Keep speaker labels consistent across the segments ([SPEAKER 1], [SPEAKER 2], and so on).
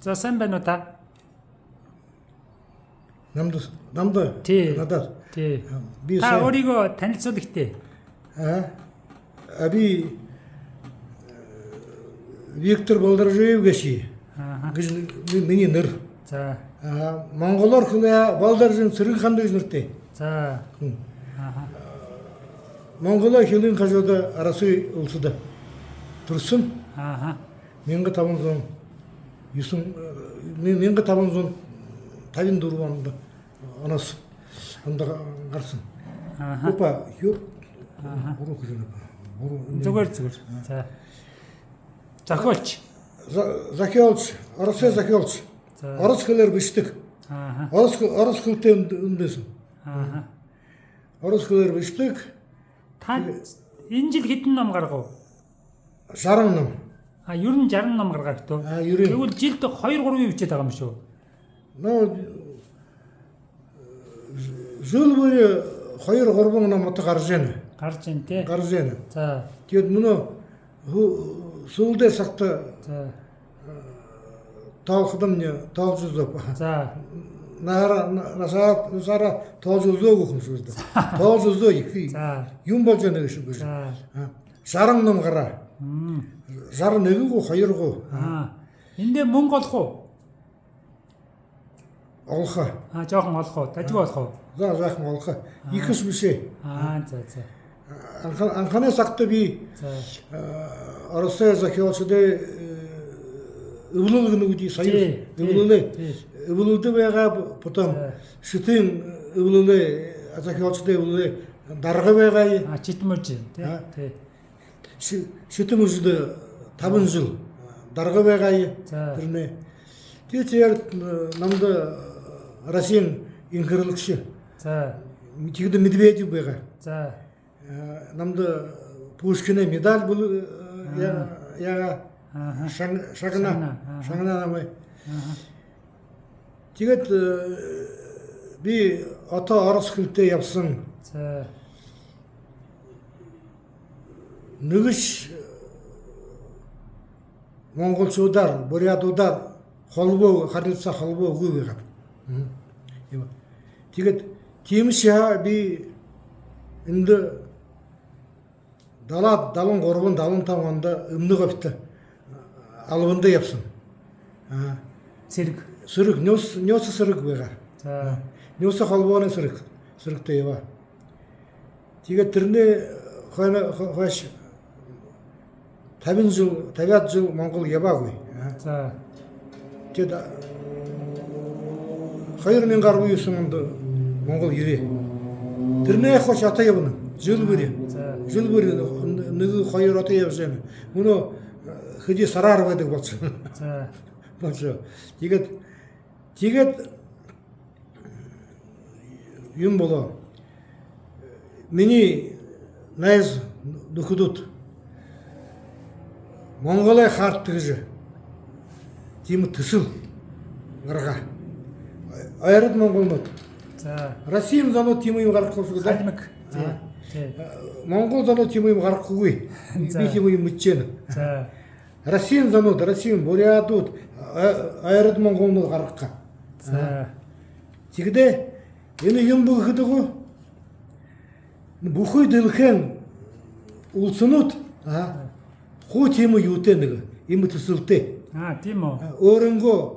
[SPEAKER 1] За сайн байна уу та?
[SPEAKER 2] Надад.
[SPEAKER 1] Тий. Та өөрийгөө танилцуулъя.
[SPEAKER 2] Би Виктор Болдоржиев гэж миний нэр.
[SPEAKER 1] За.
[SPEAKER 2] Монголоор хэлээ Болдоржин Цэрэг хаан гэж нэртэй.
[SPEAKER 1] За.
[SPEAKER 2] Монголоор хэлэн хажууд Арасын улсад төрсөн. 1554 онд оноос гарсан. Опа, буруу хэлнэ.
[SPEAKER 1] Зүгээр. За. Зохиолч.
[SPEAKER 2] Оросын зохиолч. Орос хэлээр бичдэг. Орос хэлтэй үндэсэн. Орос хэлээр бичдэг.
[SPEAKER 1] Та энэ жил хэдэн ном гаргав?
[SPEAKER 2] 60 ном.
[SPEAKER 1] Ер нь 60 ном гаргав. Тэгвэл жилд 2-3 бичээд байгаа юм шүү.
[SPEAKER 2] Жил бүр 2-3 номод гарч байна.
[SPEAKER 1] Гарч байна тий.
[SPEAKER 2] Гарч байна.
[SPEAKER 1] За.
[SPEAKER 2] Тэгээд мөн сүүлдээ цагт тоолходон тоолж үзв.
[SPEAKER 1] За.
[SPEAKER 2] Насара тоолж үзөөгүй юм шүү дээ. Тоолж үзөө их.
[SPEAKER 1] За.
[SPEAKER 2] Юм болж байна гэж байна.
[SPEAKER 1] За.
[SPEAKER 2] 60 ном гараа. 61-гүү 2-гүү.
[SPEAKER 1] Эндээ мөнгө олох уу?
[SPEAKER 2] Олох.
[SPEAKER 1] Жоохон олох уу? Дажгүй олох уу?
[SPEAKER 2] За, заахан олох. Ихэс бишээ.
[SPEAKER 1] За.
[SPEAKER 2] Анхны цагт би Оросын зохиолчдын өвлөлгөн үүдий соёл өвлөлдөө байгаа потом шитэн өвлөлөө зохиолчдын өвлөлөө дарга байгаа.
[SPEAKER 1] Читмэж тий.
[SPEAKER 2] Шитэмжд 5 жил дарга байгаа. Тэрнээ. Тэгээд намд Российн инхэрэлгч.
[SPEAKER 1] За.
[SPEAKER 2] Тэгд Медведев байгаа.
[SPEAKER 1] За.
[SPEAKER 2] Намд Пушкиний медаль бол яга шагна намай. Тэгээд би одоо орос хэлтэй явсан.
[SPEAKER 1] За.
[SPEAKER 2] Нэгш монголчуудаар, бурятуудаар холбоо харилцаа холбоо үгүй байгаа. Тэгээд тиймш би энд 73-75 онд өмнөг хавьт албанд явсан. Сэрэг нёс сэрэг байгаа.
[SPEAKER 1] За.
[SPEAKER 2] Нёс холбооны сэрэгтэй яваа. Тэгээд тэрний хойш 50 жил Монгол яваагүй.
[SPEAKER 1] За.
[SPEAKER 2] Тэгээд 2019 онд Монгол ирээ. Тэрний хойш ата явна. Жил бүр нэг 2 одоо явж байна. Мөнөө хэдий сараар байдаг болсон.
[SPEAKER 1] За.
[SPEAKER 2] Болоо. Тэгээд юм болоо. Миний найз нөхөдөд Монголыг хаардаг гэж тийм төсөв гаргаа. Ойрод монголнууд.
[SPEAKER 1] За.
[SPEAKER 2] Российн зонууд тийм юм гаргахгүй шүү дээ. Монгол зонууд тийм юм гаргахгүй. Би тийм юм мэдчихэв.
[SPEAKER 1] За.
[SPEAKER 2] Российн зонууд, Российн бурятууд ойрод монголнууд гаргах.
[SPEAKER 1] За.
[SPEAKER 2] Тэгдэ энэ юм бүгдөө бүхий дэлхийн улсууд хуу тийм юутэй нэг юм төсөлтэй.
[SPEAKER 1] Тийм үү.
[SPEAKER 2] Өөрөнгөө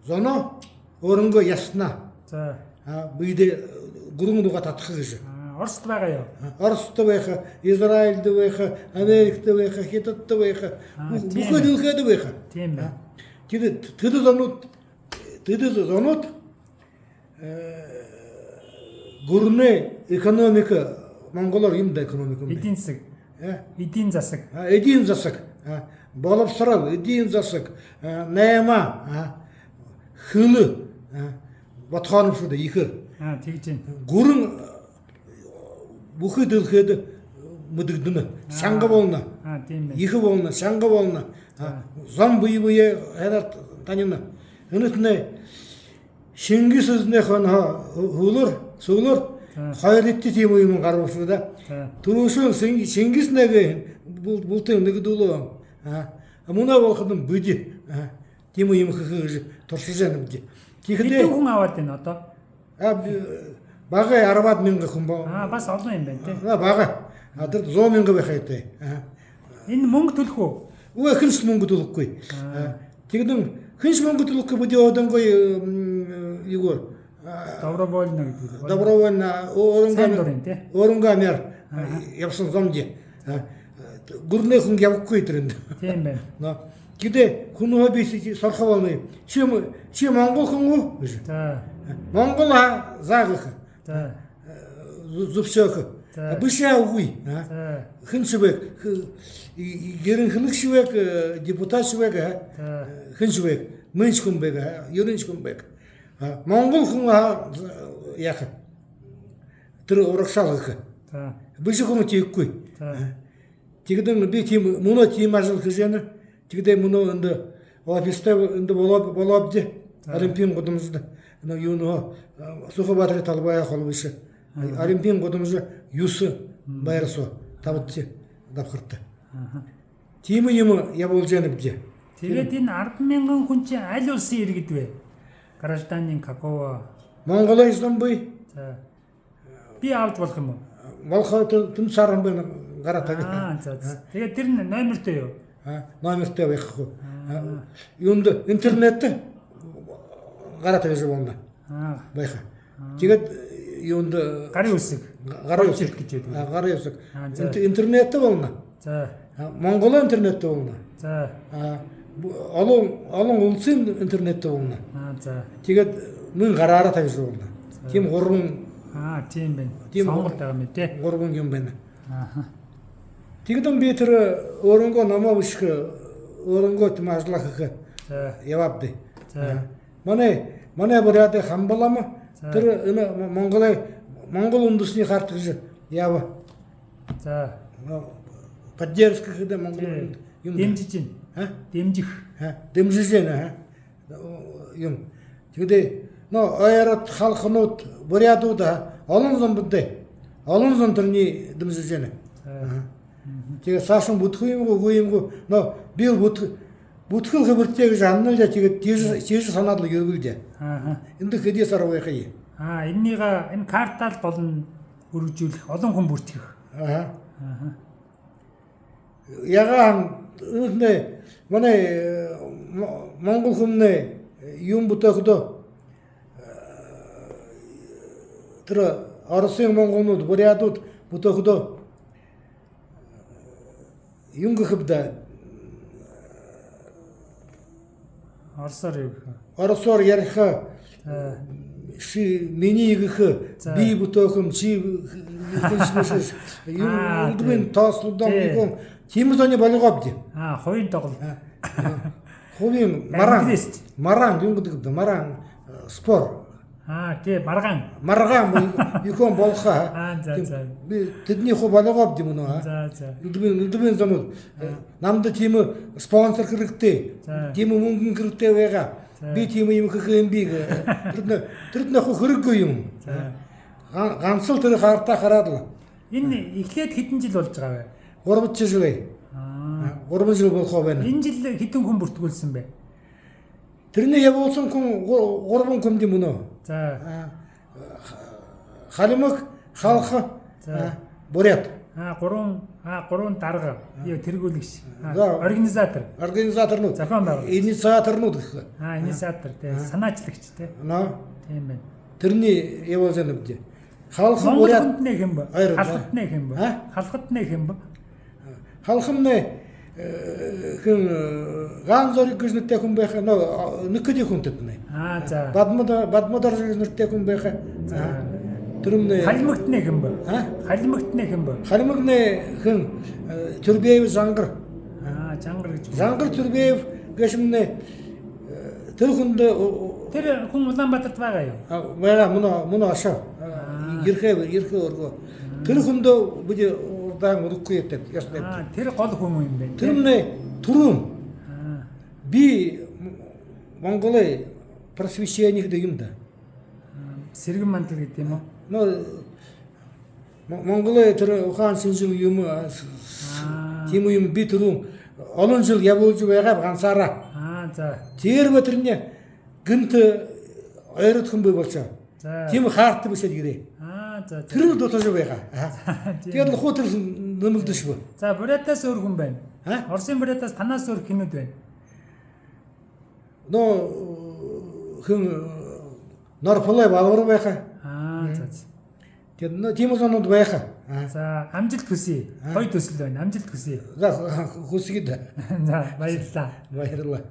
[SPEAKER 2] зоно, өөрөнгөө ясна.
[SPEAKER 1] За.
[SPEAKER 2] Бид гүрэн дуга татах гэж.
[SPEAKER 1] Оросд байгаа юу?
[SPEAKER 2] Оросд байх, Израильд байх, Америкт байх, Хятадд байх, бүхий дэлхийд байх.
[SPEAKER 1] Тийм байна.
[SPEAKER 2] Тэд зонууд гүрний экономик монголоор юм да экономик юм.
[SPEAKER 1] Эдийн засаг. Эдийн засаг.
[SPEAKER 2] Эдийн засаг. Боловсрол, эдийн засаг, найма, хөл батхан шүү дээ ихэр.
[SPEAKER 1] Тэгж байна.
[SPEAKER 2] Гүрэн бүхий дэлхийд мэдэгдэнэ. Шанга болно.
[SPEAKER 1] Тийм байна.
[SPEAKER 2] Их болно, шанга болно. Зам буйвээ хараад танина. Энэтнэ Шингис эзнийхэн сөглөр хоёрт тийм юм гаргуулсан да. Түрүүшөө Шингис нэг бүлтэн нэгдүүлээ. Мунаа болоход бүди. тийм юм хөх туршиж байна гэж.
[SPEAKER 1] Хэдэн хүн аваад байна одоо?
[SPEAKER 2] Бага 10-аад мянган хүн боо.
[SPEAKER 1] Бас олон юм байна тий.
[SPEAKER 2] Бага. Тэр 100 мянган байх хэвээр.
[SPEAKER 1] Энэ мөнгө төлөх үү?
[SPEAKER 2] Үгүй хинч мөнгө төлөхгүй. Тэгдэн хинч мөнгө төлөхгүй бүдий одонгой юу
[SPEAKER 1] Добровольно гэдэг.
[SPEAKER 2] Добровольно өөрөнгөөр явсан зомж. Гүрний хүн явахгүй тэрэнд.
[SPEAKER 1] Тийм байна.
[SPEAKER 2] Гэтэ хүн би сорхоо байна. Чи Монгол хүн үү?
[SPEAKER 1] За.
[SPEAKER 2] Монгол заагах.
[SPEAKER 1] За.
[SPEAKER 2] Зүвшөөх. Бишээгүй. Хинч вэ? Гэрэн хинч вэ? Депутат вэ? Хинч вэ? Мэнч хүн бэ? Ерөнч хүн бэ? Монгол хүн яах? Тэр урагшаалгах. Биш хүн тийхгүй. Тэгдэн би тийм мөнө тийм ажил хийж байна. Тэгдэ мөнө энд офистай энд болоод Олимпийн гудамжид юу нөө Сухабаатарын талбай хол биш. Олимпийн гудамж 9 байрсуу тавд давхартай. Тийм юм явуулж яана бий.
[SPEAKER 1] Тэгээд энэ 10,000 хүн чинь аль улсын иргэд вэ? Гражданин какого?
[SPEAKER 2] Монголын Стамбул.
[SPEAKER 1] За. Би авч болох юм уу?
[SPEAKER 2] Волхоо түн саран байна гараа таг.
[SPEAKER 1] За. Тэгээд тэр номертой юу?
[SPEAKER 2] Номертой байхгүй. Юунд интернет гараа тагж байна. Байх. Тэгээд юунд
[SPEAKER 1] гарын үсэг.
[SPEAKER 2] Гарын үсэг
[SPEAKER 1] гэж байдаг.
[SPEAKER 2] Гарын үсэг. Интернет байна.
[SPEAKER 1] За.
[SPEAKER 2] Монголын интернет байна.
[SPEAKER 1] За.
[SPEAKER 2] Олон улсын интернет байна.
[SPEAKER 1] За.
[SPEAKER 2] Тэгээд мөн гараараа тавьж байна. Тийм 3
[SPEAKER 1] тийм байна. Сонголт байгаа мэт те.
[SPEAKER 2] 3 юм байна. Тэгдэн би тэр өөрөнгөө намаа өшөх өөрөнгөө тийм ажиллах гэх яваад. Манай бүрээд хамбалам тэр Монгол үндэсний харт гэж яв. За. Поддержка гэдэг Монгол юм
[SPEAKER 1] дэмжиж байна. Дэмжих
[SPEAKER 2] байна. Юм. Тэгдэ ойрот халхнууд бурядууд олон зам төрний дэмжиж байна. Тэгээ саасан бүтгэхгүй юмгүй би бүтгэл хөвөртэй гэж аннаа тэгээд тийш санаад л ергүүлж. Энд хэдий сар байх юм.
[SPEAKER 1] Энэ картал болон хөрвжүүлэх олон хүн бүртгэх.
[SPEAKER 2] Ягаан манай Монгол хүмүүний юм бүтээгдөө тэр Оросын монголнууд бурядууд бүтээгдөө юм гэхбдэ Оросоор ярих миний гэх би бүтээх чи хэлж юм үдмэн тоослуудаа юм тийм зоны болгоод.
[SPEAKER 1] Хоёрын тоглолт.
[SPEAKER 2] Хувийн маран юм гэдэг маран спор.
[SPEAKER 1] Тий маргаан
[SPEAKER 2] юухон болохоо. Би тэдний хувь болгоод юм уу? Үдмэн зоны намд тийм спонсор хэрэгтэй. Тийм мөнгөн хэрэгтэй байгаа. Би тийм юм хөх юм би. Тэрд нөх хөрөггүй юм. Ганц л тэр хартаа хараад л.
[SPEAKER 1] Энэ эхлээд хэдэн жил болж байгаа вэ?
[SPEAKER 2] 3 жил вэ. 3 жил болох байна.
[SPEAKER 1] Энэ жил хэдэн хүн бүртгүүлсэн бэ?
[SPEAKER 2] Тэрний явуулсан хүн 3 хүн юм уу? За. Халимаг, халах, бурят. 3 дарга. Тэргүүлэгч. Организаторнууд.
[SPEAKER 1] Зохион байгуулагч.
[SPEAKER 2] Инициаторнууд гэх.
[SPEAKER 1] Инициатор тий. Санаачлагч тий. Тийм байна.
[SPEAKER 2] Тэрний явуулсан юм дээ. Халах
[SPEAKER 1] бурят хэм бэ? Халахт нэг хэм бэ? Халахт нэг хэм бэ?
[SPEAKER 2] Халахны хэн гаан зориг гэж нэртэй хүн байх нэг гэдэг хүнтэй байна.
[SPEAKER 1] За.
[SPEAKER 2] Бадмадар гэж нэртэй хүн байх. Тэрний
[SPEAKER 1] халимагт нэг хэм бэ? Халимагт нэг хэм бэ?
[SPEAKER 2] Халимагны хэн Түрбеев Жангар.
[SPEAKER 1] Жангар гэж.
[SPEAKER 2] Жангар Түрбеев гэшмнэ тэр
[SPEAKER 1] хүн Улаанбаатарт байгаа юу?
[SPEAKER 2] Байгаа мөн ашаа. Ирхээ өргөө. Тэр хүндөө бид удаан өрөхгүй ятдаг.
[SPEAKER 1] Тэр гол хүн юм байна.
[SPEAKER 2] Тэрний түрүүн би Монголын просвещение гэдэг юм да.
[SPEAKER 1] Сэргэн мандал гэдэг юм уу?
[SPEAKER 2] Монголын тэр ухаан шинжил юм тийм юм би түрүүн олон жил явуулж байгаа ганцаараа.
[SPEAKER 1] За.
[SPEAKER 2] Тэр тэрний гэнт ойродхон бий болцоо.
[SPEAKER 1] За.
[SPEAKER 2] Тийм хаарт бишэл гэрээ.
[SPEAKER 1] За.
[SPEAKER 2] Тэр нь дутаж байгаа. Тэгээд лхуу тэр нэмэгдэш бо.
[SPEAKER 1] За, Буратаас өөр хүн байна.
[SPEAKER 2] Аа?
[SPEAKER 1] Орсын Буратаас танаас өөр хинүүд байна.
[SPEAKER 2] Нөө хэн норфолой балвар байха.
[SPEAKER 1] За.
[SPEAKER 2] Тэгээд тийм zonод байха.
[SPEAKER 1] За, амжилт хүсье. Гоё төсөл байна. Амжилт хүсье.
[SPEAKER 2] За хүсгээд.
[SPEAKER 1] За, баярлалаа.
[SPEAKER 2] Баярлалаа.